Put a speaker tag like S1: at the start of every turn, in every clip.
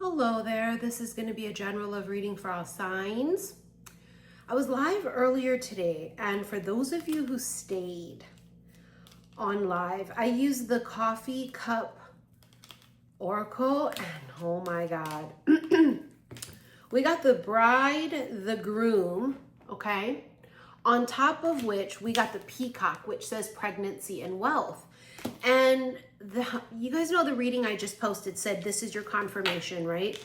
S1: Hello there, this is going to be a general love reading for all signs. I was live earlier today, and for those of you who stayed on live, I used the coffee cup oracle, and oh my god. We got the bride, the groom, okay? On top of which, we got the peacock, which says pregnancy and wealth. And you guys know the reading I just posted said this is your confirmation, right?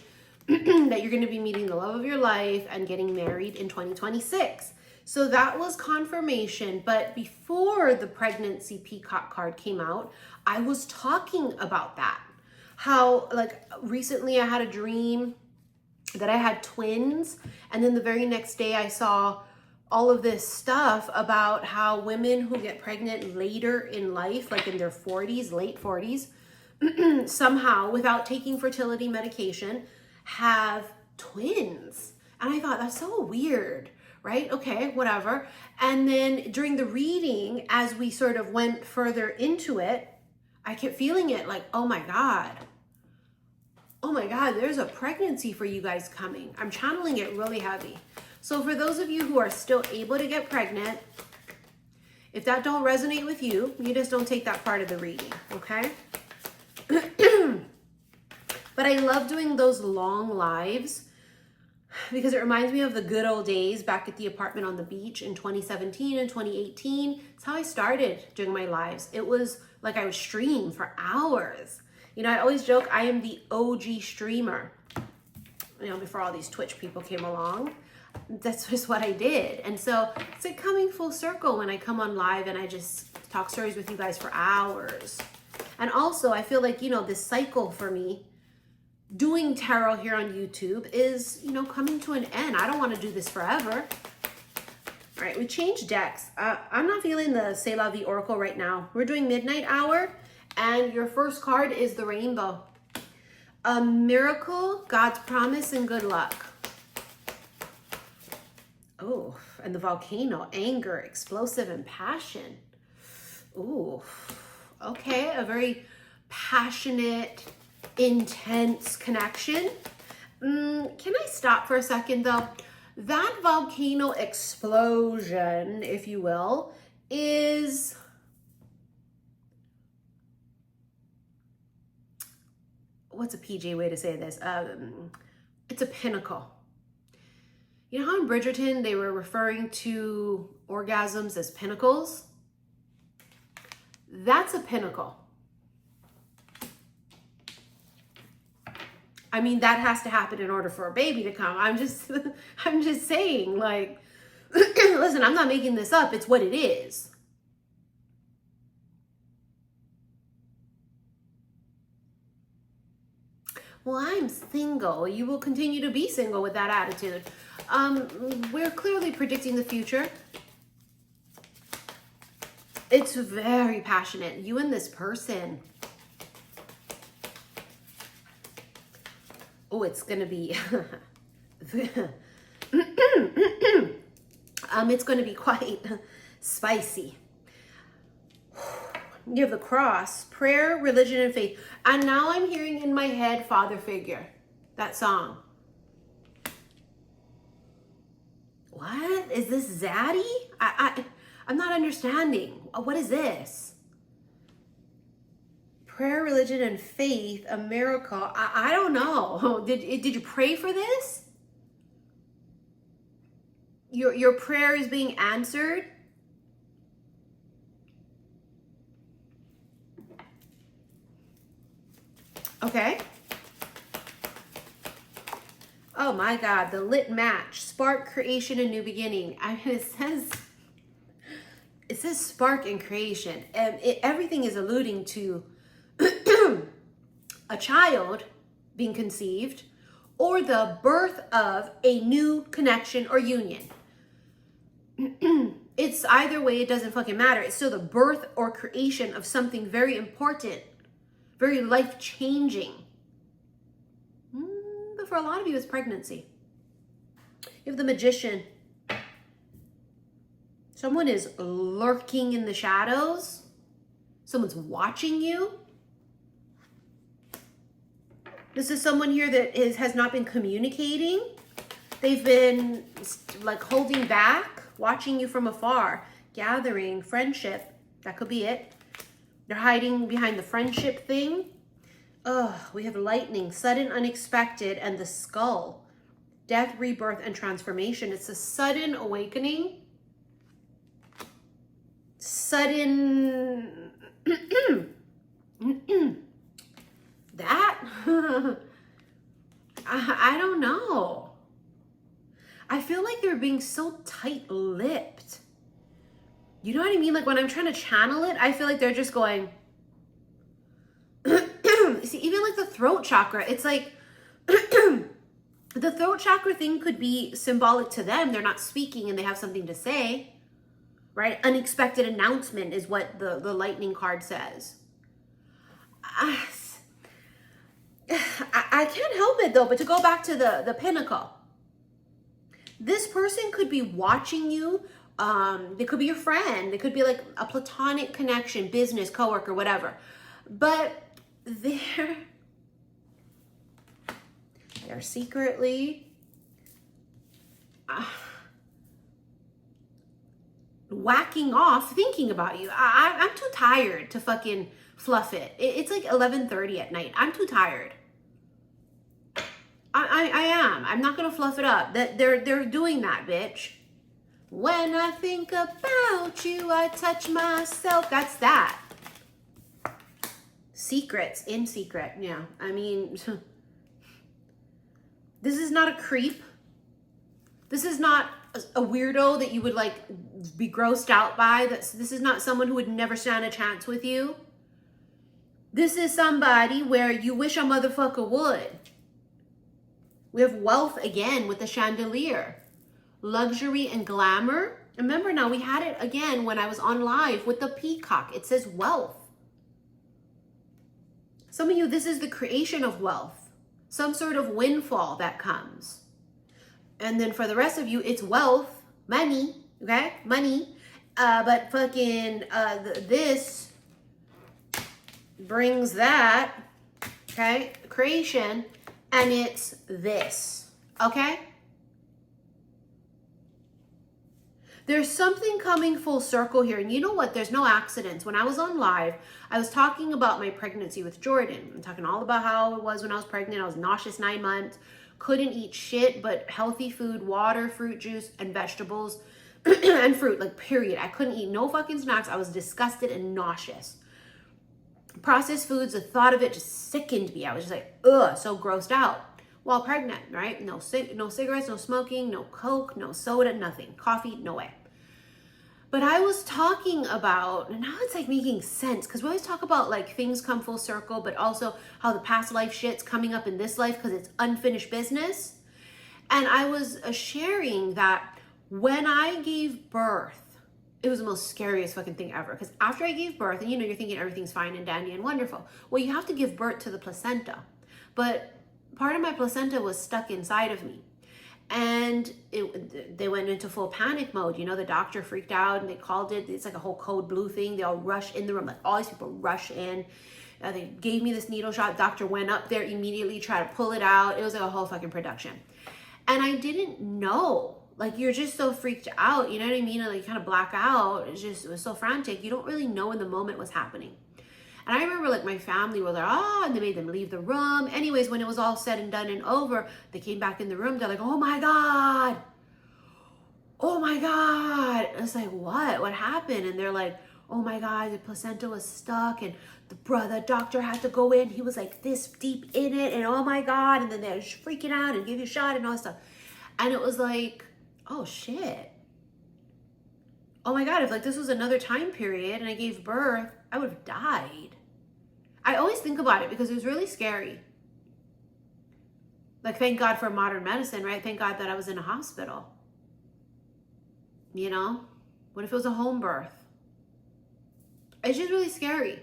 S1: That you're going to be meeting the love of your life and getting married in 2026. So that was confirmation. But before the pregnancy peacock card came out, I was talking about that. How, like, recently I had a dream that I had twins, and then the very next day I saw all of this stuff about how women who get pregnant later in life, like in their 40s, late 40s, somehow without taking fertility medication, have twins. And I thought, that's so weird, right? Okay, whatever. And then during the reading, as we sort of went further into it, I kept feeling it like, oh my God, there's a pregnancy for you guys coming. I'm channeling it really heavy. So for those of you who are still able to get pregnant, if that don't resonate with you, you just don't take that part of the reading, okay? But I love doing those long lives because it reminds me of the good old days back at the apartment on the beach in 2017 and 2018. It's how I started doing my lives. It was like I would stream for hours. You know, I always joke, I am the OG streamer. You know, before all these Twitch people came along. That's just what I did. And so it's like coming full circle when I come on live and I just talk stories with you guys for hours. And also I feel like, you know, this cycle for me doing tarot here on YouTube is, you know, coming to an end. I don't want to do this forever. All right, we changed decks. I'm not feeling the C'est La Vie Oracle right now. We're doing Midnight Hour, and your first card is the Rainbow. A miracle, God's promise, and good luck. Oh, and the volcano, anger, explosive, and passion. Ooh, okay, a very passionate, intense connection. Can I stop for a second though? That volcano explosion, if you will, is what's a PJ way to say this? It's a pinnacle. You know how in Bridgerton they were referring to orgasms as pinnacles? That's a pinnacle. I mean, that has to happen in order for a baby to come. I'm just saying, like, listen, I'm not making this up. It's what it is. Well, I'm single. You will continue to be single with that attitude. We're clearly predicting the future. It's very passionate. You and this person. Oh, it's going to be... it's going to be quite spicy. You have the cross, prayer, religion, and faith. And now I'm hearing in my head, Father Figure, that song. What? Is this Zaddy? I'm not understanding. What is this? Prayer, religion, and faith, a miracle. I don't know. Did you pray for this? Your prayer is being answered? Okay. Oh my God, the lit match, spark, creation, and new beginning. I mean, it says spark and creation. And everything is alluding to a child being conceived or the birth of a new connection or union. It's either way, it doesn't fucking matter. It's still the birth or creation of something very important, very life-changing. But for a lot of you, it's pregnancy. You have the Magician. Someone is lurking in the shadows. Someone's watching you. This is someone here that has not been communicating. They've been like holding back, watching you from afar, gathering, friendship. That could be it. They're hiding behind the friendship thing. We have lightning, sudden, unexpected, and the skull. Death, rebirth, and transformation. It's a sudden awakening. Sudden... that? I don't know. I feel like they're being so tight-lipped. You know what I mean? Like when I'm trying to channel it, I feel like they're just going... See, even like the throat chakra, it's like... the throat chakra thing could be symbolic to them. They're not speaking and they have something to say. Right? Unexpected announcement is what the lightning card says. I can't help it though, but to go back to the pinnacle. This person could be watching you. They could be your friend. They could be like a platonic connection, business, coworker, whatever. But they're secretly whacking off thinking about you. I'm too tired to fucking fluff it. It's like 11:30 at night. I'm too tired. I am. I'm not gonna fluff it up. That they're doing that, bitch. When I think about you, I touch myself. That's that. Secrets in secret. Yeah. I mean, this is not a creep. This is not a weirdo that you would like be grossed out by. This is not someone who would never stand a chance with you. This is somebody where you wish a motherfucker would. We have wealth again with the chandelier. Luxury and glamour. Remember now, we had it again when I was on live with the peacock. It says wealth. Some of you, this is the creation of wealth. Some sort of windfall that comes. And then for the rest of you, it's wealth, money, okay? Money. But fucking this brings that, okay? Creation, and it's this, okay? There's something coming full circle here. And you know what? There's no accidents. When I was on live, I was talking about my pregnancy with Jordan. I'm talking all about how it was when I was pregnant. I was nauseous 9 months. Couldn't eat shit but healthy food, water, fruit juice, and vegetables, and fruit, like period. I couldn't eat no fucking snacks. I was disgusted and nauseous. Processed foods, the thought of it just sickened me. I was just like, ugh, so grossed out. While pregnant, right? No cigarettes, no smoking, no Coke, no soda, nothing. Coffee, no way. But I was talking about, and now it's like making sense, because we always talk about like things come full circle, but also how the past life shit's coming up in this life because it's unfinished business. And I was sharing that when I gave birth, it was the most scariest fucking thing ever. Because after I gave birth, and you know, you're thinking everything's fine and dandy and wonderful. Well, you have to give birth to the placenta. But part of my placenta was stuck inside of me. And they went into full panic mode. You know, the doctor freaked out and they called it, it's like a whole code blue thing. They all rush in the room, like all these people rush in. They gave me this needle shot. Doctor went up there immediately, tried to pull it out. It was like a whole fucking production. And I didn't know. Like, you're just so freaked out, you know what I mean? And like, you kind of black out. It was so frantic. You don't really know when the moment was happening. And I remember like my family were like, oh, and they made them leave the room. Anyways, when it was all said and done and over, they came back in the room. They're like, oh my God. Oh my God. I was like, what? What happened? And they're like, oh my God, the placenta was stuck and the doctor had to go in. He was like this deep in it and oh my God. And then they're freaking out and give you a shot and all that stuff. And it was like, oh shit. Oh my God, if like this was another time period and I gave birth, I would have died. I always think about it because it was really scary. Like, thank God for modern medicine, right? Thank God that I was in a hospital. You know? What if it was a home birth? It's just really scary.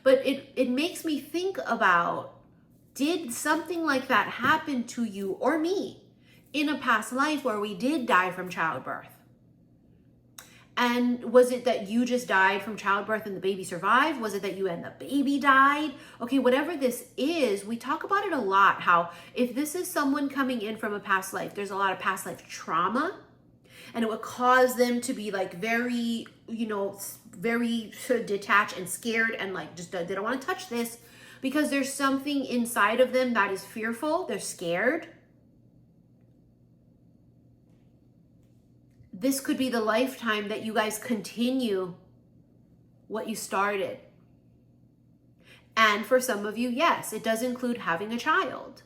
S1: But it makes me think about, did something like that happen to you or me in a past life where we did die from childbirth? And was it that you just died from childbirth and the baby survived? Was it that you and the baby died? Okay, whatever this is, we talk about it a lot, how if this is someone coming in from a past life, there's a lot of past life trauma, and it would cause them to be like very, you know, very detached and scared and like just they don't want to touch this because there's something inside of them that is fearful. They're scared. This could be the lifetime that you guys continue what you started. And for some of you, yes, it does include having a child.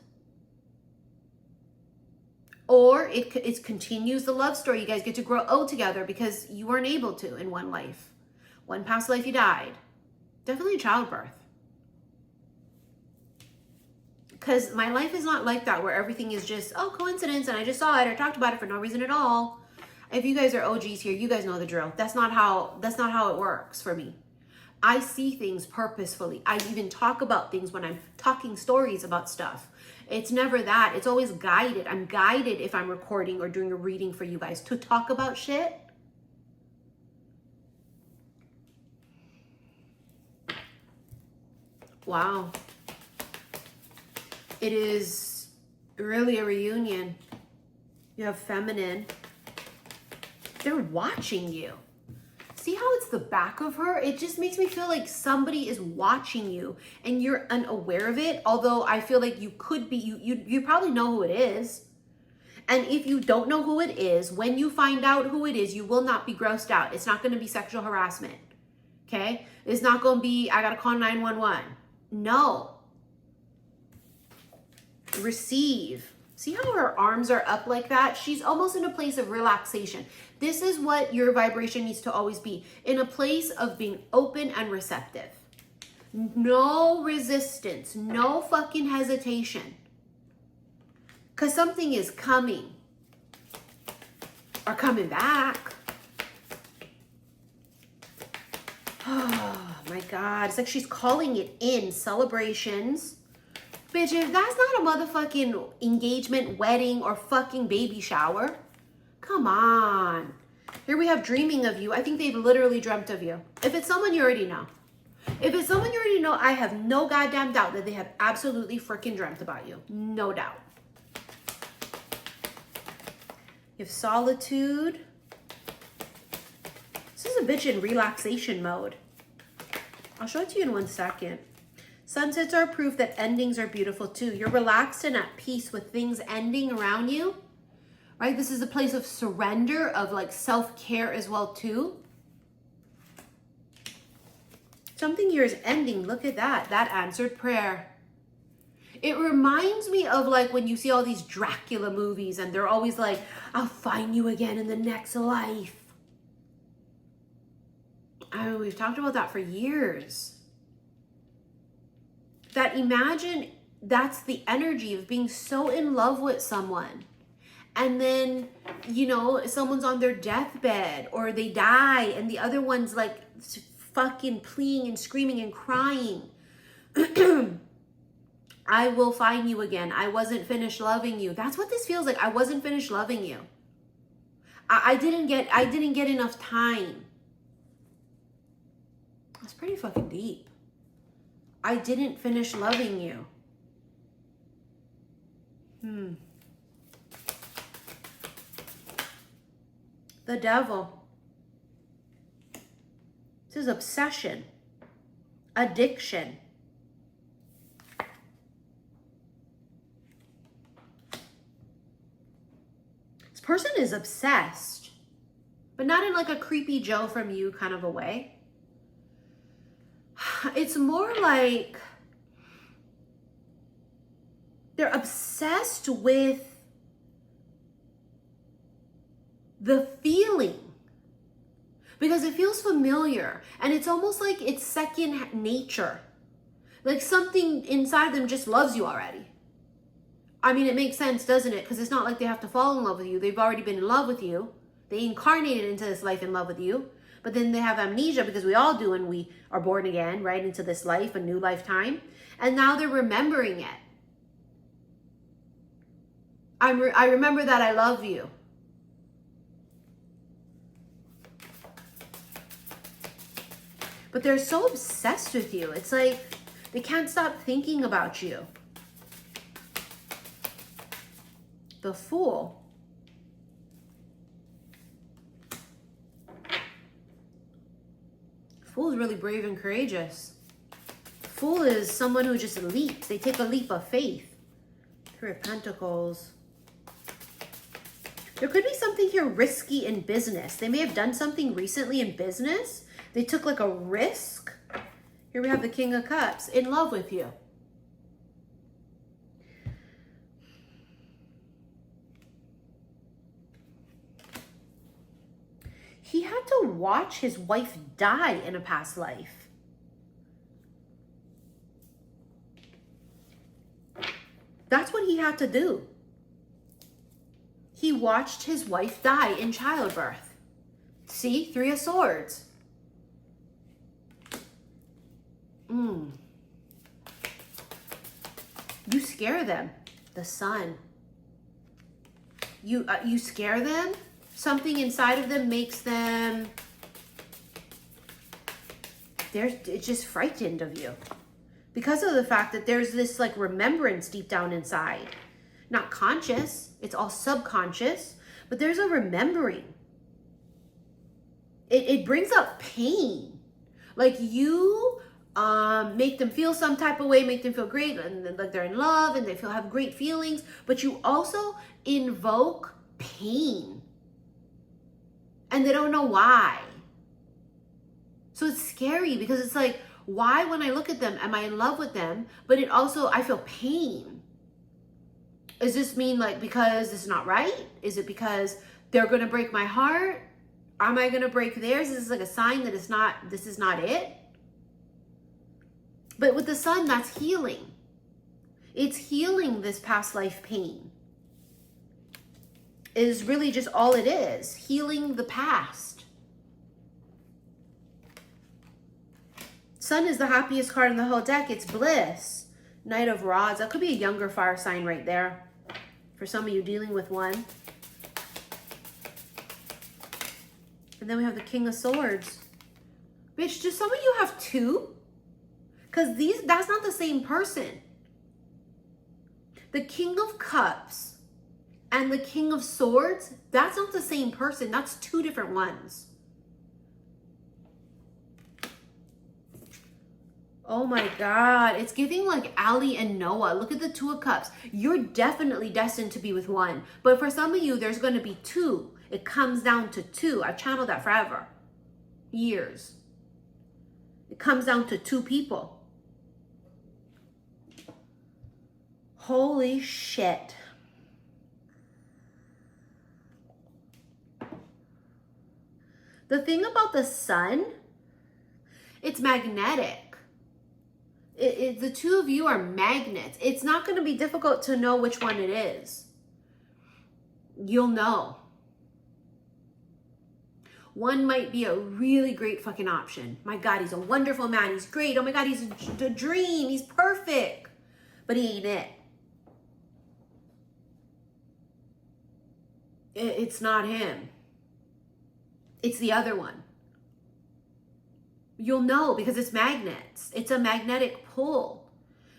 S1: Or it continues the love story. You guys get to grow old together because you weren't able to in one life. One past life you died. Definitely childbirth. Because my life is not like that where everything is just, oh, coincidence and I just saw it or talked about it for no reason at all. If you guys are OGs here, you guys know the drill. That's not how it works for me. I see things purposefully. I even talk about things when I'm talking stories about stuff. It's never that. It's always guided. I'm guided if I'm recording or doing a reading for you guys to talk about shit. Wow. It is really a reunion. You have feminine. They're watching you. See how it's the back of her? It just makes me feel like somebody is watching you and you're unaware of it. Although I feel like you could be, you probably know who it is. And if you don't know who it is, when you find out who it is, you will not be grossed out. It's not going to be sexual harassment. Okay? It's not going to be, I got to call 911. No. Receive. See how her arms are up like that? She's almost in a place of relaxation. This is what your vibration needs to always be. In a place of being open and receptive. No resistance. No fucking hesitation. Because something is coming. Or coming back. Oh my God. It's like she's calling it in. Celebrations. Bitch, if that's not a motherfucking engagement, wedding, or fucking baby shower, come on. Here we have dreaming of you. I think they've literally dreamt of you. If it's someone you already know. If it's someone you already know, I have no goddamn doubt that they have absolutely freaking dreamt about you. No doubt. You have solitude. This is a bitch in relaxation mode. I'll show it to you in 1 second. Sunsets are proof that endings are beautiful too. You're relaxed and at peace with things ending around you, right? This is a place of surrender, of like self-care as well too. Something here is ending. Look at that. That answered prayer. It reminds me of like when you see all these Dracula movies and they're always like, I'll find you again in the next life. I mean, we've talked about that for years. That imagine that's the energy of being so in love with someone. And then, you know, someone's on their deathbed or they die and the other one's like fucking pleading and screaming and crying. I will find you again. I wasn't finished loving you. That's what this feels like. I wasn't finished loving you. I didn't get enough time. That's pretty fucking deep. I didn't finish loving you. The devil. This is obsession. Addiction. This person is obsessed. But not in like a creepy Joe from you kind of a way. It's more like they're obsessed with the feeling because it feels familiar and it's almost like it's second nature. Like something inside them just loves you already. I mean, it makes sense, doesn't it? Because it's not like they have to fall in love with you. They've already been in love with you. They incarnated into this life in love with you. But then they have amnesia because we all do when we are born again, right, into this life, a new lifetime. And now they're remembering it. I remember that I love you. but they're so obsessed with you. It's like they can't stop thinking about you. The Fool. Fool is really brave and courageous. Fool is someone who just leaps. They take a leap of faith. Three of Pentacles. There could be something here risky in business. They may have done something recently in business. They took like a risk. Here we have the King of Cups, in love with you. He had to watch his wife die in a past life. That's what he had to do. He watched his wife die in childbirth. See, Three of Swords. You scare them. The Sun. You scare them. Something inside of them makes them, they're just frightened of you. Because of the fact that there's this like remembrance deep down inside. Not conscious, it's all subconscious, but there's a remembering. It brings up pain. Like you make them feel some type of way, make them feel great, and like they're in love and they have great feelings, but you also invoke pain. And they don't know why. So it's scary because it's like, why when I look at them, am I in love with them? But it also, I feel pain. Does this mean like because this is not right? Is it because they're going to break my heart? Am I going to break theirs? Is this like a sign that this is not it? But with the Sun, that's healing. It's healing this past life pain. Is really just all it is. Healing the past. Sun is the happiest card in the whole deck. It's bliss. Knight of Rods. That could be a younger fire sign right there. For some of you dealing with one. And then we have the King of Swords. Bitch, do some of you have two? Because that's not the same person. The King of Cups and the King of Swords, that's not the same person. That's two different ones. Oh my God. It's giving like Ali and Noah. Look at the Two of Cups. You're definitely destined to be with one. But for some of you, there's going to be two. It comes down to two. I've channeled that forever. Years. It comes down to two people. Holy shit. The thing about the Sun, it's magnetic. The two of you are magnets. It's not going to be difficult to know which one it is. You'll know. One might be a really great fucking option. My God, he's a wonderful man. He's great. Oh my God, he's a dream. He's perfect. But he ain't it. It's not him. It's the other one. You'll know because it's magnets. It's a magnetic pull.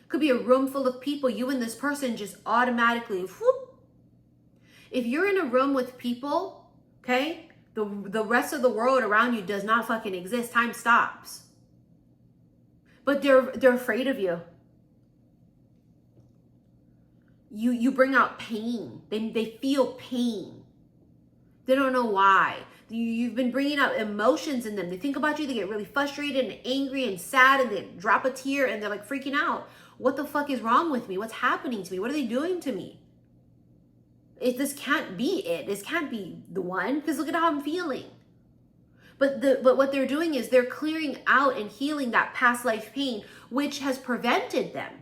S1: Could be a room full of people. You and this person just automatically, whoop. If you're in a room with people, okay, the rest of the world around you does not fucking exist. Time stops. But they're afraid of you. You bring out pain. They feel pain. They don't know why. You've been bringing out emotions in them. They think about you, they get really frustrated and angry and sad, and they drop a tear and they're like freaking out. What the fuck is wrong with me? What's happening to me? What are they doing to me? This can't be it. This can't be the one, because look at how I'm feeling. But what they're doing is they're clearing out and healing that past life pain, which has prevented them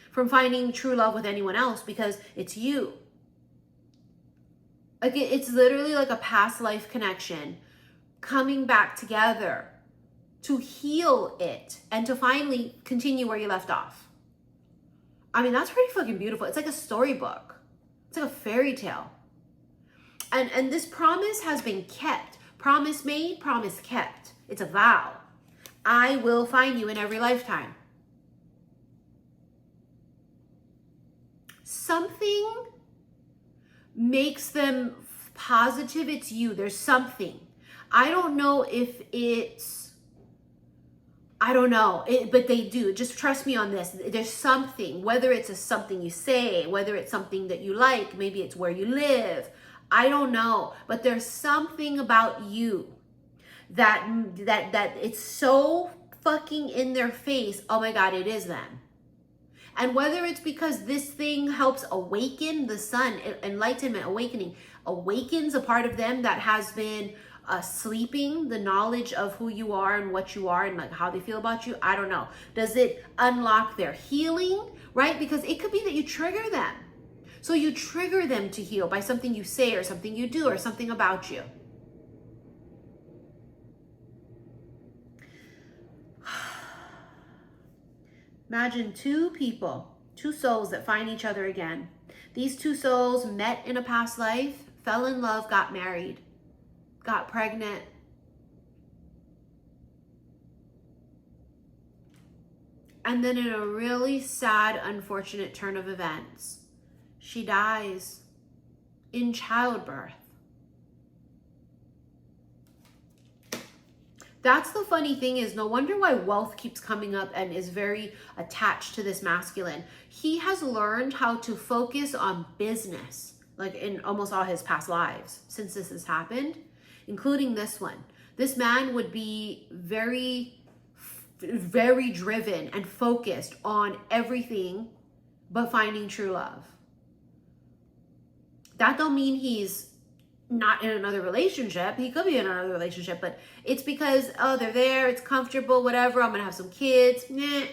S1: from finding true love with anyone else because it's you. Like it's literally like a past life connection coming back together to heal it and to finally continue where you left off. I mean, that's pretty fucking beautiful. It's like a storybook. It's like a fairy tale. And this promise has been kept. Promise made, promise kept. It's a vow. I will find you in every lifetime. Something makes them positive it's you. There's something. I don't know if it's, I don't know, but they do. Just trust me on this. There's something, whether it's something you say, whether it's something that you like, maybe it's where you live. I don't know, but there's something about you that it's so fucking in their face. Oh my God, it is them. And whether it's because this thing helps awaken the sun, enlightenment, awakening, awakens a part of them that has been sleeping, the knowledge of who you are and what you are and like how they feel about you. I don't know. Does it unlock their healing, right? Because it could be that you trigger them. So you trigger them to heal by something you say or something you do or something about you. Imagine two people, two souls that find each other again. These two souls met in a past life, fell in love, got married, got pregnant. And then in a really sad, unfortunate turn of events, she dies in childbirth. That's the funny thing is, no wonder why wealth keeps coming up and is very attached to this masculine. He has learned how to focus on business, like in almost all his past lives since this has happened, including this one. This man would be very, very driven and focused on everything but finding true love. That don't mean he's not in another relationship. He could be in another relationship, but it's because, oh, they're there, it's comfortable, whatever, I'm gonna have some kids, meh.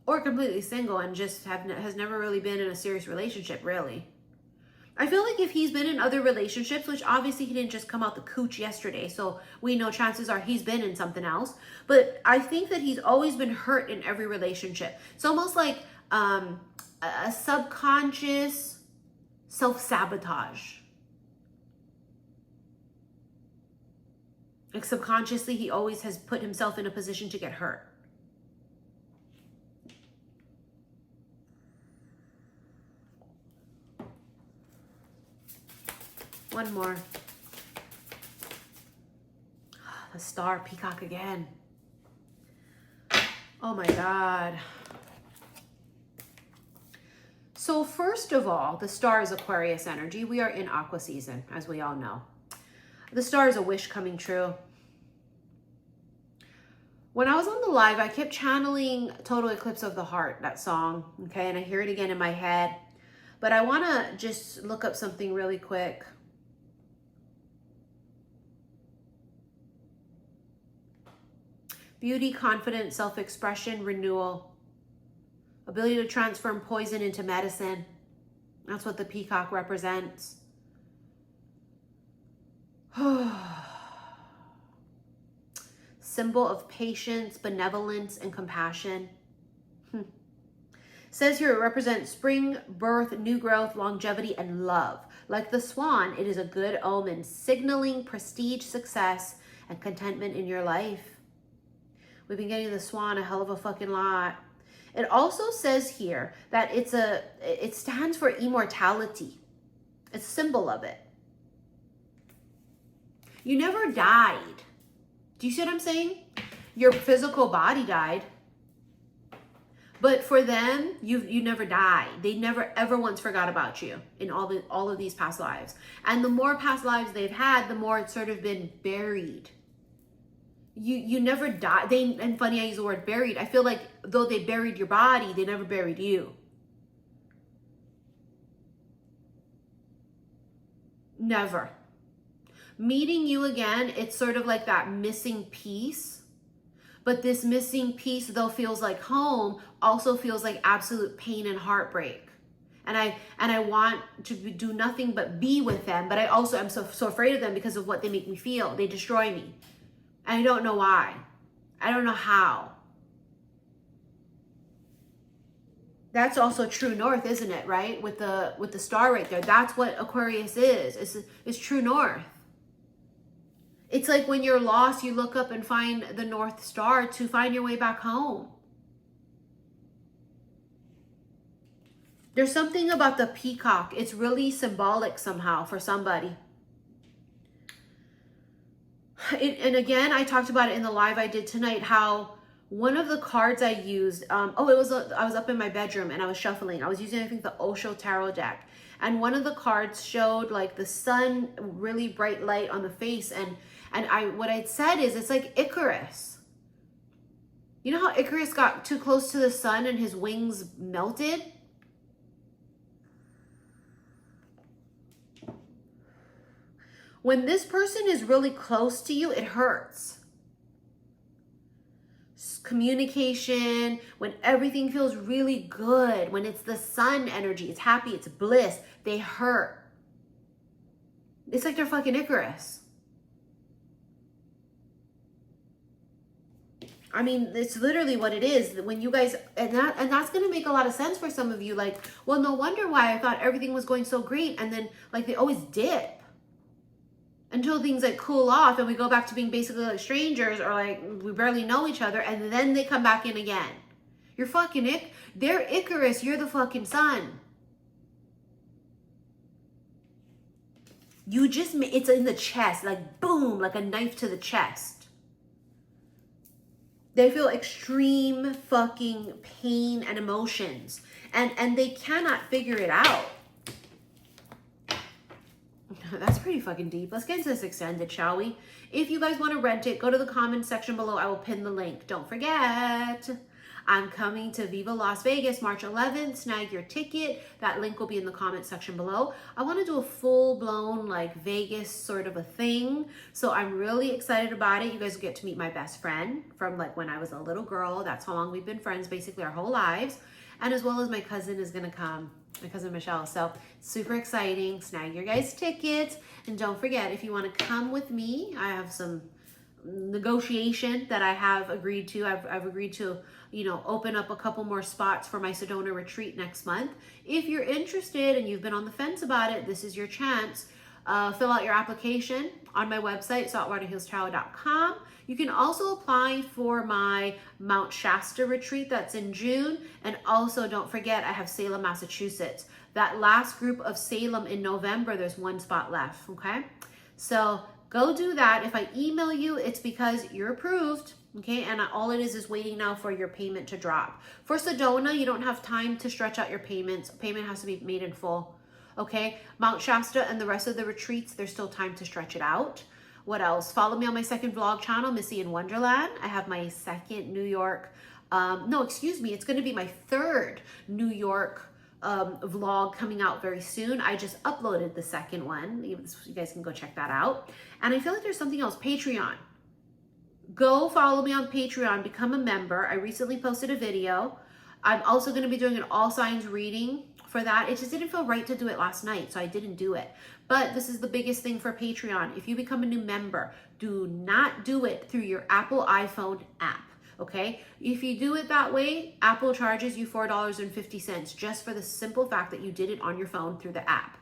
S1: Or completely single and just has never really been in a serious relationship, really. I feel like if he's been in other relationships, which obviously he didn't just come out the cooch yesterday, so we know chances are he's been in something else, but I think that he's always been hurt in every relationship. It's almost like a subconscious self-sabotage. Like subconsciously, he always has put himself in a position to get hurt. One more. The star, Peacock again. Oh my God. So first of all, the star is Aquarius energy. We are in aqua season, as we all know. The star is a wish coming true. When I was on the live, I kept channeling Total Eclipse of the Heart, that song, okay? And I hear it again in my head. But I want to just look up something really quick. Beauty, confidence, self-expression, renewal. Ability to transform poison into medicine. That's what the peacock represents. Symbol of patience, benevolence, and compassion. Says here it represents spring, birth, new growth, longevity, and love. Like the swan, it is a good omen, signaling prestige, success, and contentment in your life. We've been getting the swan a hell of a fucking lot. It also says here that it stands for immortality. It's a symbol of it. You never died. Do you see what I'm saying? Your physical body died. But for them, you never died. They never ever once forgot about you in all of these past lives. And the more past lives they've had, the more it's sort of been buried. You never died. And funny I use the word buried. I feel like though they buried your body, they never buried you. Never. Meeting you again, it's sort of like that missing piece. But this missing piece, though feels like home, also feels like absolute pain and heartbreak. And I want to do nothing but be with them. But I also am so afraid of them because of what they make me feel. They destroy me. I don't know why. I don't know how. That's also true north, isn't it? Right? With the star right there. That's what Aquarius is. It's true north. It's like when you're lost, you look up and find the North Star to find your way back home. There's something about the peacock. It's really symbolic somehow for somebody. And again, I talked about it in the live I did tonight, how one of the cards I used, I was up in my bedroom and I was shuffling. I was using, I think, the Osho Tarot deck. And one of the cards showed like the sun, really bright light on the face. And what I'd said is, it's like Icarus. You know how Icarus got too close to the sun and his wings melted? When this person is really close to you, it hurts. Communication, when everything feels really good, when it's the sun energy, it's happy, it's bliss, they hurt. It's like they're fucking Icarus. I mean, it's literally what it is. When you guys, and that's going to make a lot of sense for some of you. Like, well, no wonder why I thought everything was going so great. And then like they always dip until things like cool off and we go back to being basically like strangers, or like we barely know each other, and then they come back in again. You're fucking they're Icarus, you're the fucking sun. You just, it's in the chest, like boom, like a knife to the chest. They feel extreme fucking pain and emotions, and they cannot figure it out. That's pretty fucking deep. Let's get into this extended, shall we? If you guys want to rent it, go to the comments section below. I will pin the link. Don't forget, I'm coming to Viva Las Vegas March 11th. Snag your ticket. That link will be in the comments section below. I want to do a full-blown like Vegas sort of a thing. So I'm really excited about it. You guys will get to meet my best friend from like when I was a little girl. That's how long we've been friends, basically our whole lives. And as well as my cousin is going to come. My cousin Michelle. So super exciting. Snag your guys' tickets. And don't forget, if you want to come with me, I have some negotiation that I have agreed to. I've agreed to, you know, open up a couple more spots for my Sedona retreat next month. If you're interested and you've been on the fence about it, this is your chance. Fill out your application on my website, saltwaterhillstarot.com. You can also apply for my Mount Shasta retreat that's in June. And also don't forget, I have Salem, Massachusetts. That last group of Salem in November, there's one spot left, okay? So go do that. If I email you, it's because you're approved, okay? And all it is waiting now for your payment to drop. For Sedona, you don't have time to stretch out your payments. Payment has to be made in full, okay? Mount Shasta and the rest of the retreats, there's still time to stretch it out. What else? Follow me on my second vlog channel, Missy in Wonderland. I have my second New York, it's going to be my third New York vlog coming out very soon. I just uploaded the second one. You guys can go check that out. And I feel like there's something else, Patreon. Go follow me on Patreon, become a member. I recently posted a video. I'm also going to be doing an all signs reading for that. It just didn't feel right to do it last night, so I didn't do it. But this is the biggest thing for Patreon. If you become a new member, do not do it through your Apple iPhone app, okay? If you do it that way, Apple charges you $4.50 just for the simple fact that you did it on your phone through the app.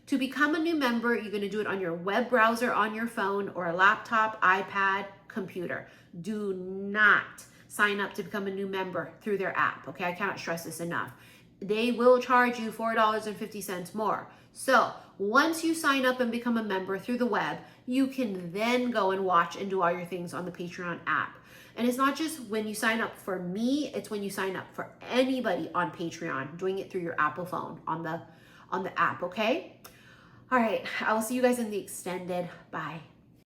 S1: To become a new member, you're going to do it on your web browser, on your phone, or a laptop, iPad, computer. Do not sign up to become a new member through their app, okay? I cannot stress this enough. They will charge you $4.50 more. So once you sign up and become a member through the web, you can then go and watch and do all your things on the Patreon app. And it's not just when you sign up for me, it's when you sign up for anybody on Patreon, doing it through your Apple phone on the app, okay? All right, I will see you guys in the extended. Bye.